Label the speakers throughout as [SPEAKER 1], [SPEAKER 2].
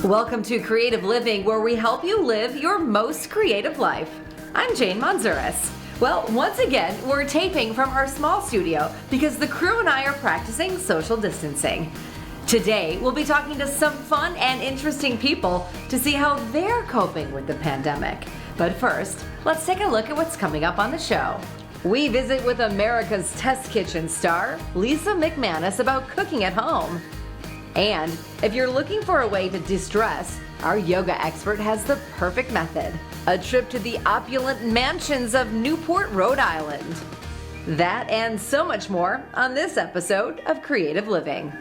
[SPEAKER 1] Welcome to Creative Living, where we help you live your most creative life. I'm Jane Monzures. Well, once again, we're taping from our small studio because the crew and I are practicing social distancing. Today, we'll be talking to some fun and interesting people to see how they're coping with the pandemic. But first, let's take a look at what's coming up on the show. We visit with America's Test Kitchen star, Lisa McManus, about cooking at home. And if you're looking for a way to de-stress, our yoga expert has the perfect method. A trip to the opulent mansions of Newport, Rhode Island. That and so much more on this episode of Creative Living.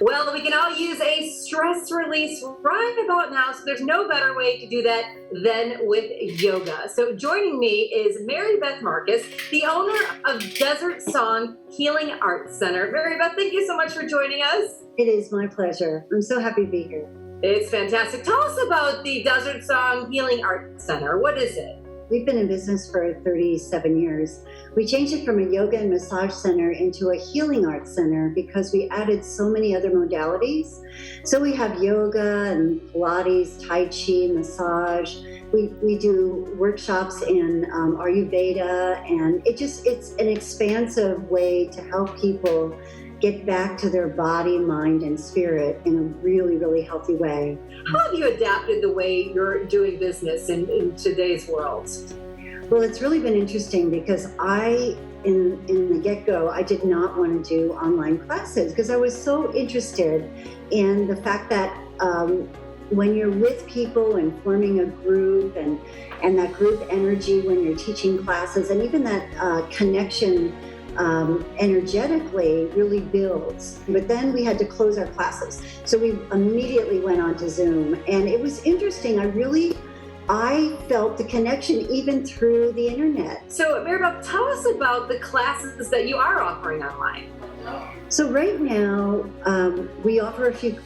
[SPEAKER 1] Well, we can all use a stress release right about now, so there's no better way to do that than with yoga. So joining me is Mary Beth Marcus, the owner of Desert Song Healing Arts Center. Mary Beth, thank you so much for joining us.
[SPEAKER 2] It is my pleasure. I'm so happy to be here.
[SPEAKER 1] It's fantastic. Tell us about the Desert Song Healing Arts Center. What is it?
[SPEAKER 2] We've been in business for 37 years. We changed it from a yoga and massage center into a healing arts center because we added so many other modalities. So we have yoga and Pilates, Tai Chi, massage. We do workshops in Ayurveda, and it's an expansive way to help people get back to their body, mind, and spirit in a really, really healthy way.
[SPEAKER 1] How have you adapted the way you're doing business in today's world?
[SPEAKER 2] Well, it's really been interesting because in the get-go, I did not want to do online classes because I was so interested in the fact that when you're with people and forming a group and that group energy when you're teaching classes, and even that connection energetically really builds. But then we had to close our classes. So we immediately went on to Zoom. And it was interesting. I felt the connection even through the internet.
[SPEAKER 1] So Mary Beth, tell us about the classes that you are offering online.
[SPEAKER 2] So right now, we offer a few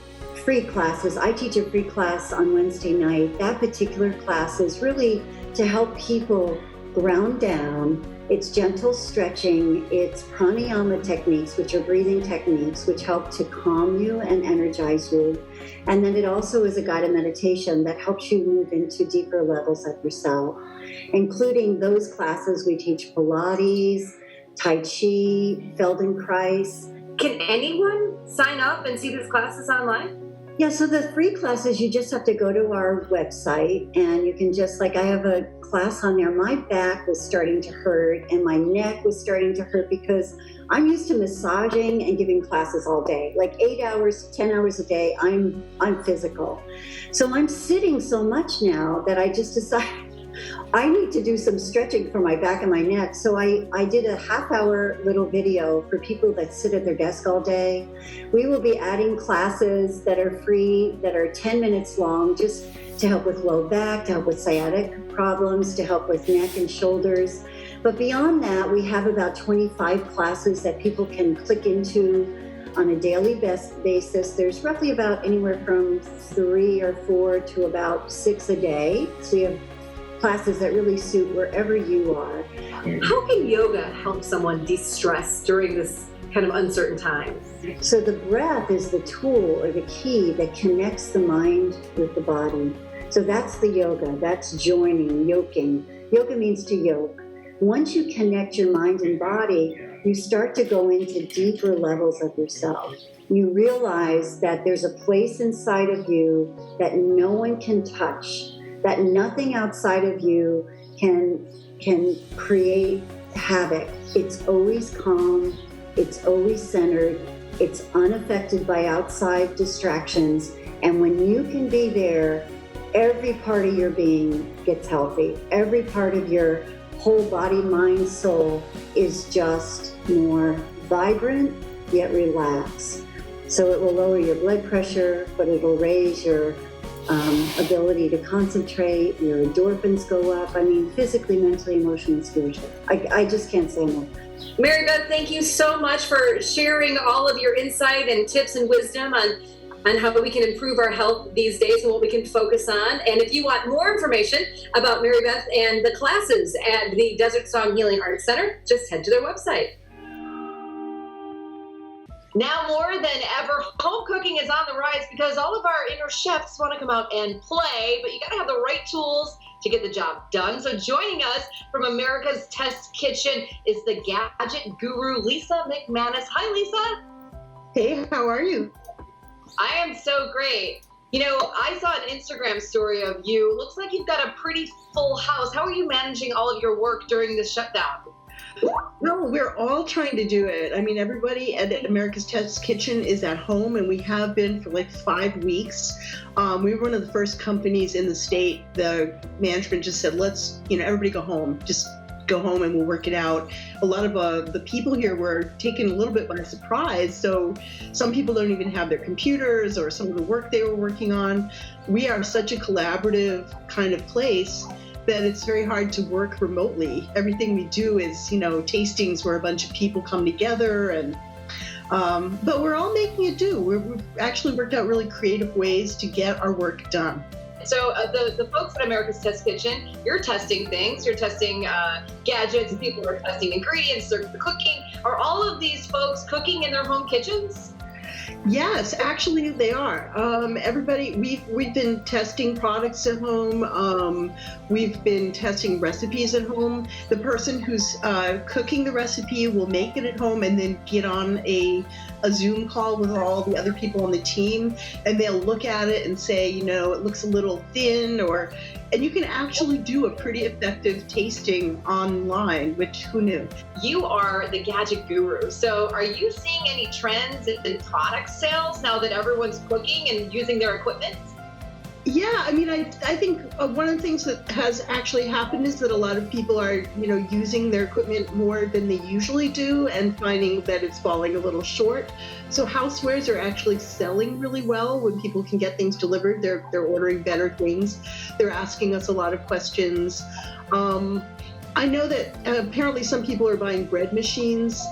[SPEAKER 2] free classes. I teach a free class on Wednesday night. That particular class is really to help people ground down. It's gentle stretching, it's pranayama techniques, which are breathing techniques, which help to calm you and energize you. And then it also is a guided meditation that helps you move into deeper levels of yourself. Including those classes, we teach Pilates, Tai Chi, Feldenkrais.
[SPEAKER 1] Can anyone sign up and see these classes online?
[SPEAKER 2] Yeah, so the free classes, you just have to go to our website and you can just, I have a class on there. My back was starting to hurt and my neck was starting to hurt because I'm used to massaging and giving classes all day, 8 hours, 10 hours a day. I'm physical. So I'm sitting so much now that I just decided I need to do some stretching for my back and my neck. So I did a half-hour little video for people that sit at their desk all day. We will be adding classes that are free, that are 10 minutes long, just to help with low back, to help with sciatic problems, to help with neck and shoulders. But beyond that, we have about 25 classes that people can click into on a daily basis. There's roughly about anywhere from 3 or 4 to about 6 a day. So we have classes that really suit wherever you are.
[SPEAKER 1] How can yoga help someone de-stress during this kind of uncertain time?
[SPEAKER 2] So the breath is the tool or the key that connects the mind with the body. So that's the yoga, that's joining, yoking. Yoga means to yoke. Once you connect your mind and body, you start to go into deeper levels of yourself. You realize that there's a place inside of you that no one can touch, that nothing outside of you can create havoc. It's always calm, it's always centered, it's unaffected by outside distractions. And when you can be there, every part of your being gets healthy. Every part of your whole body, mind, soul is just more vibrant, yet relaxed. So it will lower your blood pressure, but it will raise your ability to concentrate, your endorphins go up. I mean, physically, mentally, emotionally, spiritually. I just can't say enough.
[SPEAKER 1] Mary Beth, thank you so much for sharing all of your insight and tips and wisdom on how we can improve our health these days and what we can focus on. And if you want more information about Mary Beth and the classes at the Desert Song Healing Arts Center, just head to their website. Now more than ever, home cooking is on the rise. surprise because all of our inner chefs want to come out and play, but you got to have the right tools to get the job done. So joining us from America's Test Kitchen is the gadget guru, Lisa McManus. Hi, Lisa.
[SPEAKER 3] Hey, how are you?
[SPEAKER 1] I am so great. You know, I saw an Instagram story of you. Looks like you've got a pretty full house. How are you managing all of your work during the shutdown?
[SPEAKER 3] No, we're all trying to do it. I mean, everybody at America's Test Kitchen is at home, and we have been for like 5 weeks. We were one of the first companies in the state. The management just said, let's, everybody go home. Just go home and we'll work it out. A lot of the people here were taken a little bit by surprise. So some people don't even have their computers or some of the work they were working on. We are such a collaborative kind of place that it's very hard to work remotely. Everything we do is, tastings where a bunch of people come together, and but we're all making it do. We've actually worked out really creative ways to get our work done.
[SPEAKER 1] So the folks at America's Test Kitchen, you're testing things, you're testing gadgets, people are testing ingredients, they're cooking. Are all of these folks cooking in their home kitchens?
[SPEAKER 3] Yes, actually they are. Everybody, we've been testing products at home. We've been testing recipes at home. The person who's cooking the recipe will make it at home and then get on a Zoom call with all the other people on the team, and they'll look at it and say, it looks a little thin, and you can actually do a pretty effective tasting online, which who knew?
[SPEAKER 1] You are the gadget guru. So are you seeing any trends in product sales now that everyone's cooking and using their equipment?
[SPEAKER 3] Yeah, I mean, I think one of the things that has actually happened is that a lot of people are, using their equipment more than they usually do and finding that it's falling a little short. So housewares are actually selling really well when people can get things delivered. They're ordering better things. They're asking us a lot of questions. I know that apparently some people are buying bread machines.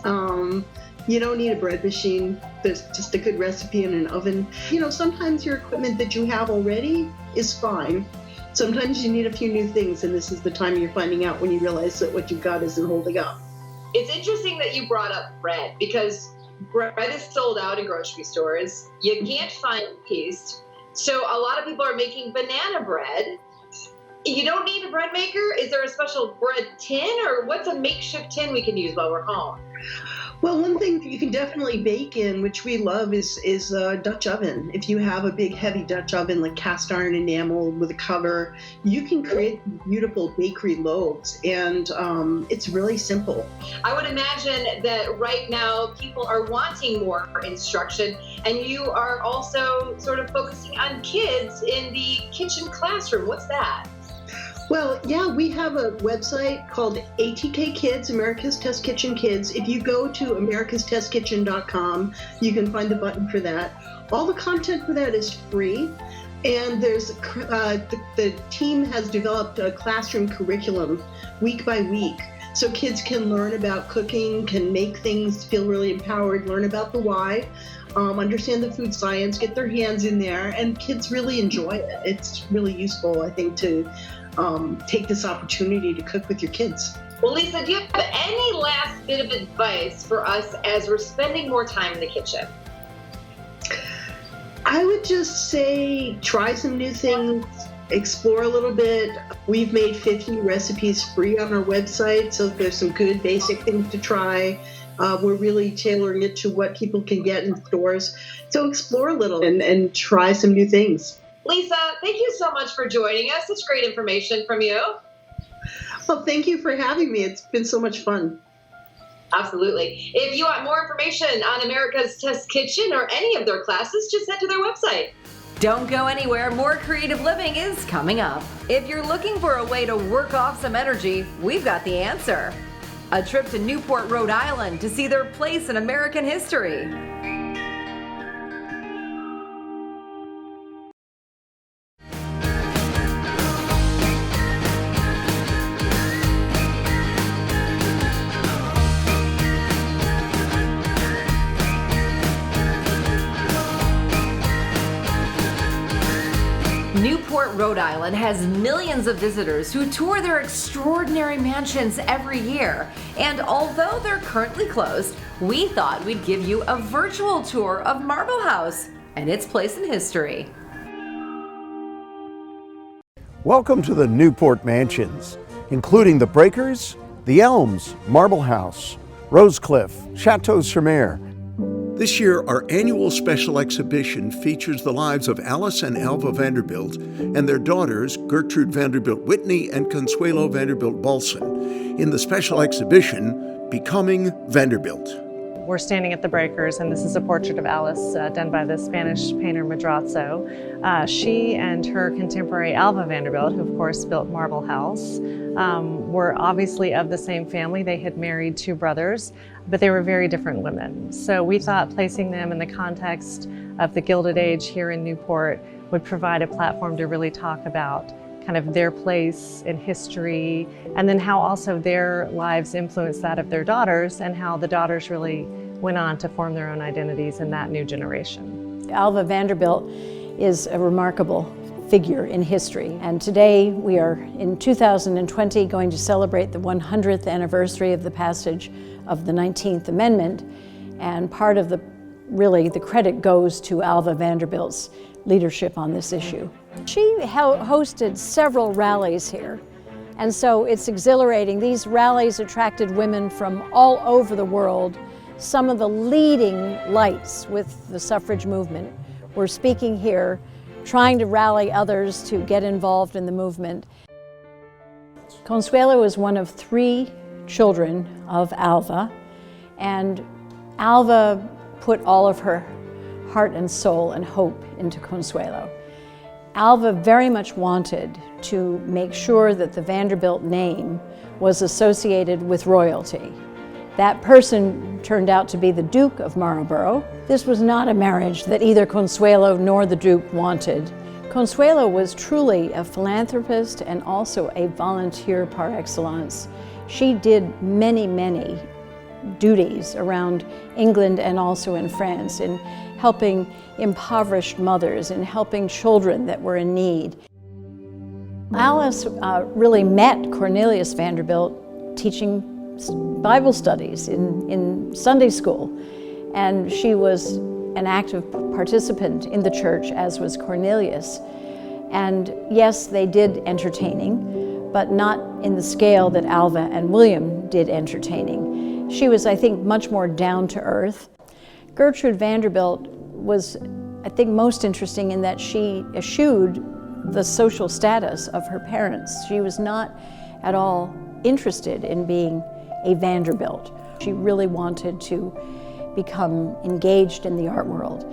[SPEAKER 3] You don't need a bread machine. There's just a good recipe in an oven. Sometimes your equipment that you have already is fine. Sometimes you need a few new things, and this is the time you're finding out when you realize that what you've got isn't holding up.
[SPEAKER 1] It's interesting that you brought up bread, because bread is sold out in grocery stores. You can't find yeast. So a lot of people are making banana bread. You don't need a bread maker? Is there a special bread tin, or what's a makeshift tin we can use while we're home?
[SPEAKER 3] Well, one thing you can definitely bake in, which we love, is a Dutch oven. If you have a big, heavy Dutch oven, like cast iron enamel with a cover, you can create beautiful bakery loaves, and it's really simple.
[SPEAKER 1] I would imagine that right now people are wanting more instruction, and you are also sort of focusing on kids in the kitchen classroom. What's that?
[SPEAKER 3] Well, yeah, we have a website called ATK Kids, America's Test Kitchen Kids. If you go to americastestkitchen.com, you can find the button for that. All the content for that is free, and there's the team has developed a classroom curriculum week by week, so kids can learn about cooking, can make things, feel really empowered, learn about the why, understand the food science, get their hands in there, and kids really enjoy it. It's really useful, I think, to take this opportunity to cook with your kids.
[SPEAKER 1] Well, Lisa, do you have any last bit of advice for us as we're spending more time in the kitchen?
[SPEAKER 3] I would just say try some new things, explore a little bit. We've made 50 recipes free on our website, so there's some good basic things to try. We're really tailoring it to what people can get in stores. So explore a little and try some new things.
[SPEAKER 1] Lisa, thank you so much for joining us. Such great information from you.
[SPEAKER 3] Well, thank you for having me. It's been so much fun.
[SPEAKER 1] Absolutely. If you want more information on America's Test Kitchen or any of their classes, just head to their website. Don't go anywhere. More creative living is coming up. If you're looking for a way to work off some energy, we've got the answer. A trip to Newport, Rhode Island to see their place in American history. Newport, Rhode Island has millions of visitors who tour their extraordinary mansions every year. And although they're currently closed, we thought we'd give you a virtual tour of Marble House. and its place in history.
[SPEAKER 4] Welcome to the Newport Mansions, including the Breakers, the Elms, Marble House, Rosecliff, Chateau-sur-Mer. This year, our annual special exhibition features the lives of Alice and Alva Vanderbilt and their daughters, Gertrude Vanderbilt Whitney and Consuelo Vanderbilt Balson, in the special exhibition, Becoming Vanderbilt.
[SPEAKER 5] We're standing at the Breakers, and this is a portrait of Alice done by the Spanish painter Madrazo. She and her contemporary Alva Vanderbilt, who of course built Marble House, were obviously of the same family. They had married two brothers, but they were very different women. So we thought placing them in the context of the Gilded Age here in Newport would provide a platform to really talk about kind of their place in history, and then how also their lives influenced that of their daughters, and how the daughters really went on to form their own identities in that new generation.
[SPEAKER 6] Alva Vanderbilt is a remarkable figure in history, and today we are in 2020 going to celebrate the 100th anniversary of the passage of the 19th Amendment, and part of the credit goes to Alva Vanderbilt's leadership on this issue. She hosted several rallies here, and so it's exhilarating. These rallies attracted women from all over the world. Some of the leading lights with the suffrage movement were speaking here, trying to rally others to get involved in the movement. Consuelo is one of 3 children of Alva, and Alva put all of her heart and soul and hope into Consuelo. Alva very much wanted to make sure that the Vanderbilt name was associated with royalty. That person turned out to be the Duke of Marlborough. This was not a marriage that either Consuelo nor the Duke wanted. Consuelo was truly a philanthropist and also a volunteer par excellence. She did many duties around England and also in France in helping impoverished mothers and helping children that were in need. Alice really met Cornelius Vanderbilt teaching Bible studies in Sunday school, and she was an active participant in the church, as was Cornelius. And yes, they did entertaining, but not in the scale that Alva and William did entertaining. She was, I think, much more down to earth. Gertrude Vanderbilt was, I think, most interesting in that she eschewed the social status of her parents. She was not at all interested in being a Vanderbilt. She really wanted to become engaged in the art world.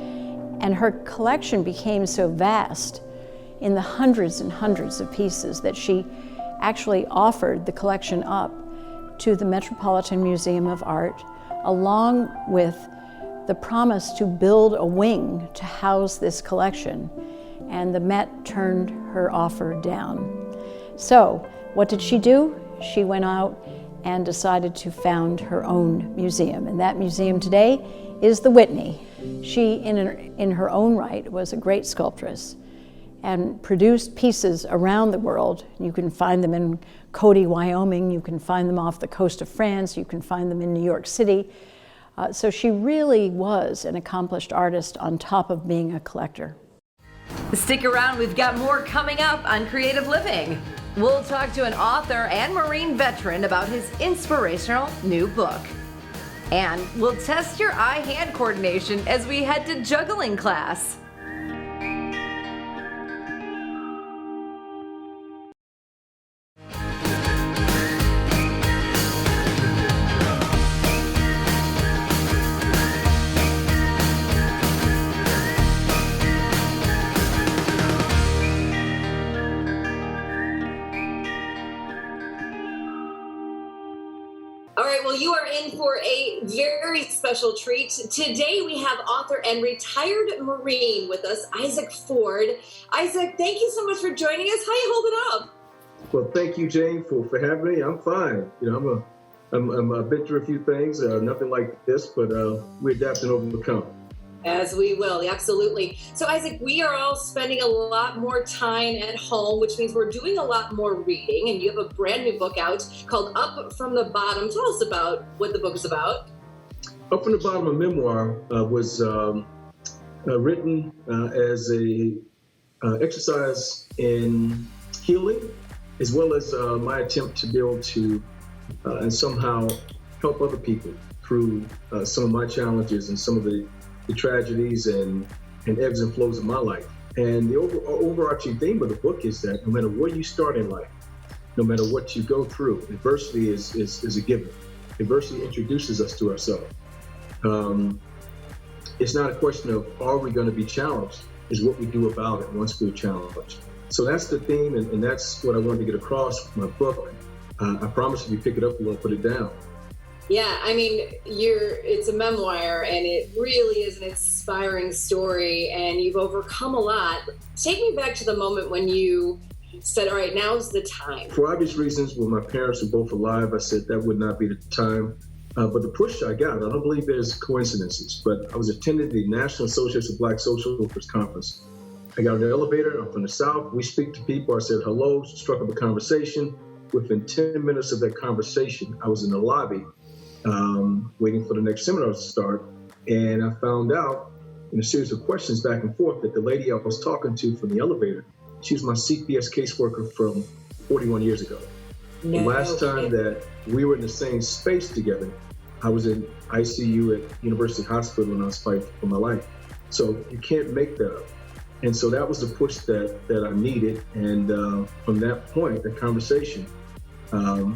[SPEAKER 6] And her collection became so vast in the hundreds and hundreds of pieces that she actually offered the collection up to the Metropolitan Museum of Art, along with the promise to build a wing to house this collection, and the Met turned her offer down. So what did she do? She went out and decided to found her own museum, and that museum today is the Whitney. She, in her own right, was a great sculptress and produced pieces around the world. You can find them in Cody, Wyoming, you can find them off the coast of France, you can find them in New York City. So she really was an accomplished artist on top of being a collector.
[SPEAKER 1] Stick around, we've got more coming up on Creative Living. We'll talk to an author and Marine veteran about his inspirational new book. And we'll test your eye-hand coordination as we head to juggling class.
[SPEAKER 7] All right, well, you are in for a very special treat. Today we have author and retired Marine with us, Isaac Ford. Isaac, thank you so much for joining us. How you holding up?
[SPEAKER 8] Well, thank you, Jane, for having me. I'm fine. You know, I'm been through a few things, nothing like this, but we adapt and overcome.
[SPEAKER 7] As we will, absolutely. So Isaac, we are all spending a lot more time at home, which means we're doing a lot more reading, and you have a brand new book out called Up From the Bottom. Tell us about what the book is about.
[SPEAKER 8] Up From the Bottom, a memoir, was written as a exercise in healing, as well as my attempt to be able to and somehow help other people through some of my challenges and some of the tragedies and ebbs and flows of my life. And the overarching theme of the book is that no matter where you start in life, no matter what you go through, adversity is a given. Adversity introduces us to ourselves. It's not a question of are we going to be challenged, it's what we do about it once we're challenged. So that's the theme, and that's what I wanted to get across with my book. I promise if you pick it up, you won't put it down.
[SPEAKER 7] Yeah, I mean, it's a memoir, and it really is an inspiring story, and you've overcome a lot. Take me back to the moment when you said, all right, now's the time.
[SPEAKER 8] For obvious reasons, when my parents were both alive, I said that would not be the time. But the push I got, I don't believe there's coincidences, but I was attending the National Association of Black Social Workers Conference. I got in the elevator, I'm from the South, we speak to people, I said hello, struck up a conversation. Within 10 minutes of that conversation, I was in the lobby waiting for the next seminar to start, and I found out in a series of questions back and forth that the lady I was talking to from the elevator, she was my CPS caseworker from 41 years ago. The last time that we were in the same space together, I was in ICU at University Hospital when I was fighting for my life. So you can't make that up. And so that was the push that I needed. And from that point, that conversation, I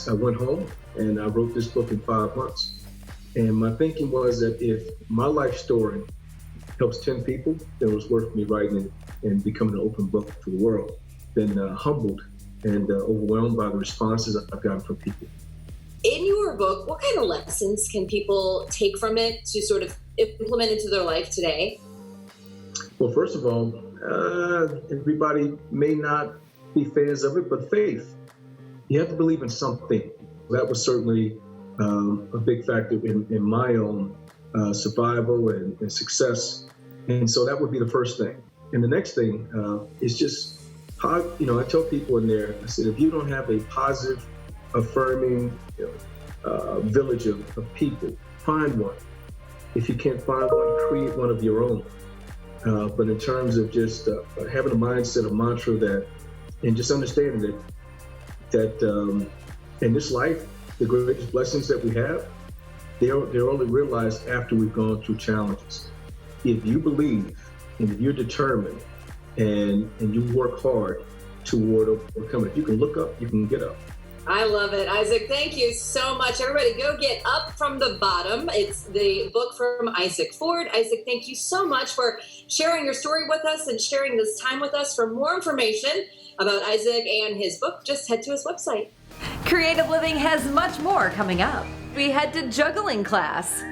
[SPEAKER 8] went home and I wrote this book in 5 months. And my thinking was that if my life story helps 10 people, then it was worth me writing it and becoming an open book for the world. Been humbled and overwhelmed by the responses I've gotten from people.
[SPEAKER 7] In your book, what kind of lessons can people take from it to sort of implement into their life today?
[SPEAKER 8] Well, first of all, everybody may not be fans of it, but faith. You have to believe in something. That was certainly a big factor in my own survival and success. And so that would be the first thing. And the next thing is just how, I tell people in there, I said, if you don't have a positive, affirming village of people, find one. If you can't find one, create one of your own. But in terms of just having a mindset, a mantra that, and just understanding that in this life, the greatest blessings that we have, they're only realized after we've gone through challenges. If you believe and if you're determined and you work hard toward overcoming, if you can look up, you can get up.
[SPEAKER 7] I love it. Isaac, thank you so much. Everybody go get Up from the Bottom. It's the book from Isaac Ford. Isaac, thank you so much for sharing your story with us and sharing this time with us. For more information about Isaac and his book, just head to his website.
[SPEAKER 1] Creative Living has much more coming up. We head to juggling class.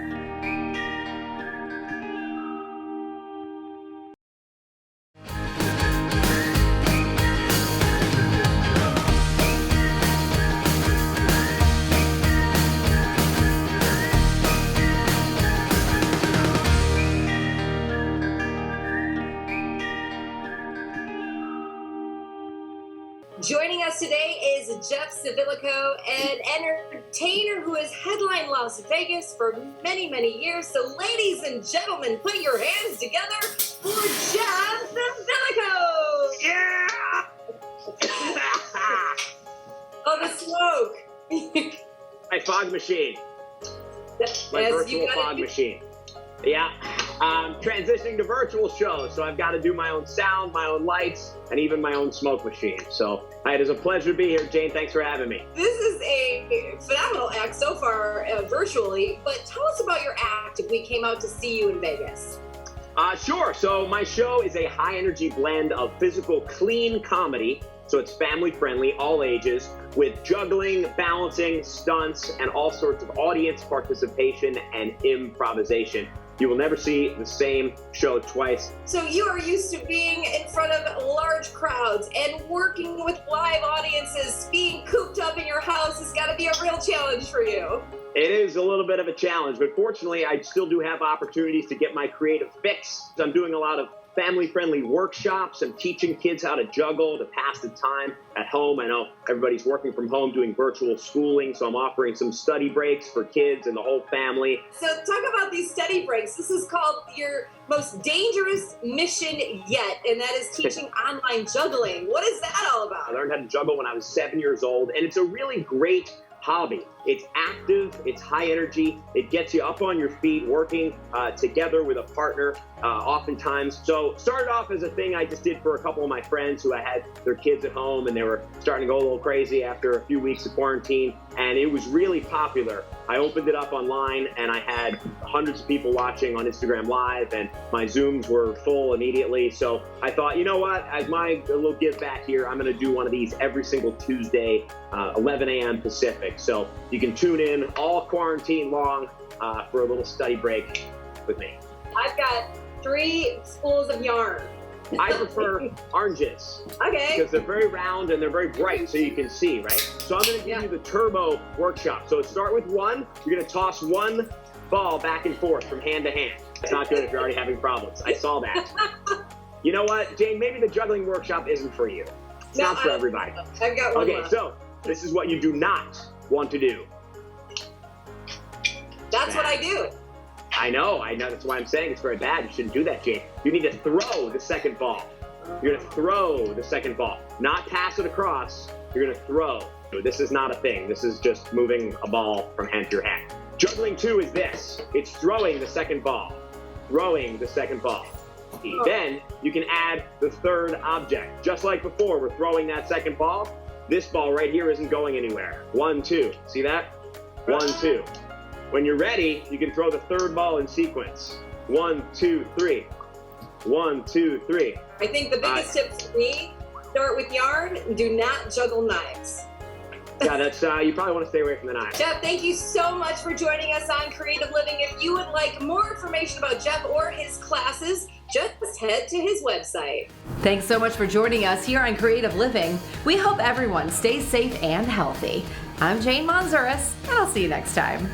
[SPEAKER 7] Joining us today is Jeff Civilico, an entertainer who has headlined Las Vegas for many, many years. So ladies and gentlemen, put your hands together for Jeff Civilico!
[SPEAKER 9] Yeah!
[SPEAKER 7] Oh, the smoke!
[SPEAKER 9] My fog machine. My
[SPEAKER 7] Yes,
[SPEAKER 9] virtual fog machine. Yeah. Transitioning to virtual shows, so I've got to do my own sound, my own lights, and even my own smoke machine. So it is a pleasure to be here. Jane, thanks for having me.
[SPEAKER 7] This is a phenomenal act so far virtually, but tell us about your act if we came out to see you in Vegas.
[SPEAKER 9] Sure. So my show is a high-energy blend of physical, clean comedy, so it's family-friendly, all ages, with juggling, balancing, stunts, and all sorts of audience participation and improvisation. You will never see the same show twice.
[SPEAKER 7] So you are used to being in front of large crowds and working with live audiences. Being cooped up in your house has got to be a real challenge for you.
[SPEAKER 9] It is a little bit of a challenge, but fortunately, I still do have opportunities to get my creative fix. I'm doing a lot of family-friendly workshops. I'm teaching kids how to juggle to pass the time at home. I know everybody's working from home doing virtual schooling, so I'm offering some study breaks for kids and the whole family.
[SPEAKER 7] So talk about these study breaks. This is called your most dangerous mission yet, and that is teaching online juggling. What is that all about?
[SPEAKER 9] I learned how to juggle when I was 7 years old, and it's a really great hobby. It's active, it's high energy, it gets you up on your feet, working together with a partner oftentimes. So started off as a thing I just did for a couple of my friends who I had their kids at home and they were starting to go a little crazy after a few weeks of quarantine, and it was really popular. I opened it up online and I had hundreds of people watching on Instagram Live, and my Zooms were full immediately. So I thought, you know what, as my little give back here, I'm gonna do one of these every single Tuesday, 11 a.m. Pacific. So you can tune in all quarantine long for a little study break with me.
[SPEAKER 7] I've got 3 spools of yarn.
[SPEAKER 9] I prefer oranges.
[SPEAKER 7] Okay.
[SPEAKER 9] Because they're very round and they're very bright so you can see, right? So I'm going to give you the turbo workshop. So start with 1. You're going to toss 1 ball back and forth from hand to hand. It's not good if you're already having problems. I saw that. You know what, Jane? Maybe the juggling workshop isn't for you. It's not for everybody.
[SPEAKER 7] I've got 1
[SPEAKER 9] Okay,
[SPEAKER 7] left.
[SPEAKER 9] so this is what you do not want to do.
[SPEAKER 7] That's what I do.
[SPEAKER 9] I know. That's why I'm saying it's very bad. You shouldn't do that, Jane. You need to throw the second ball. You're going to throw the second ball, not pass it across. You're going to throw. This is not a thing. This is just moving a ball from hand to your hand. Juggling 2 is this. It's throwing the second ball. Throwing the second ball. Then you can add the third object. Just like before, we're throwing that second ball. This ball right here isn't going anywhere. 1, 2. See that? 1, 2. When you're ready, you can throw the third ball in sequence. 1, 2, 3. 1, 2, 3.
[SPEAKER 7] I think the biggest tip for me, start with yarn, do not juggle knives.
[SPEAKER 9] Yeah, that's you probably want to stay away from the knife.
[SPEAKER 7] Jeff, thank you so much for joining us on Creative Living. If you would like more information about Jeff or his classes, just head to his website.
[SPEAKER 1] Thanks so much for joining us here on Creative Living. We hope everyone stays safe and healthy. I'm Jane Monzures, and I'll see you next time.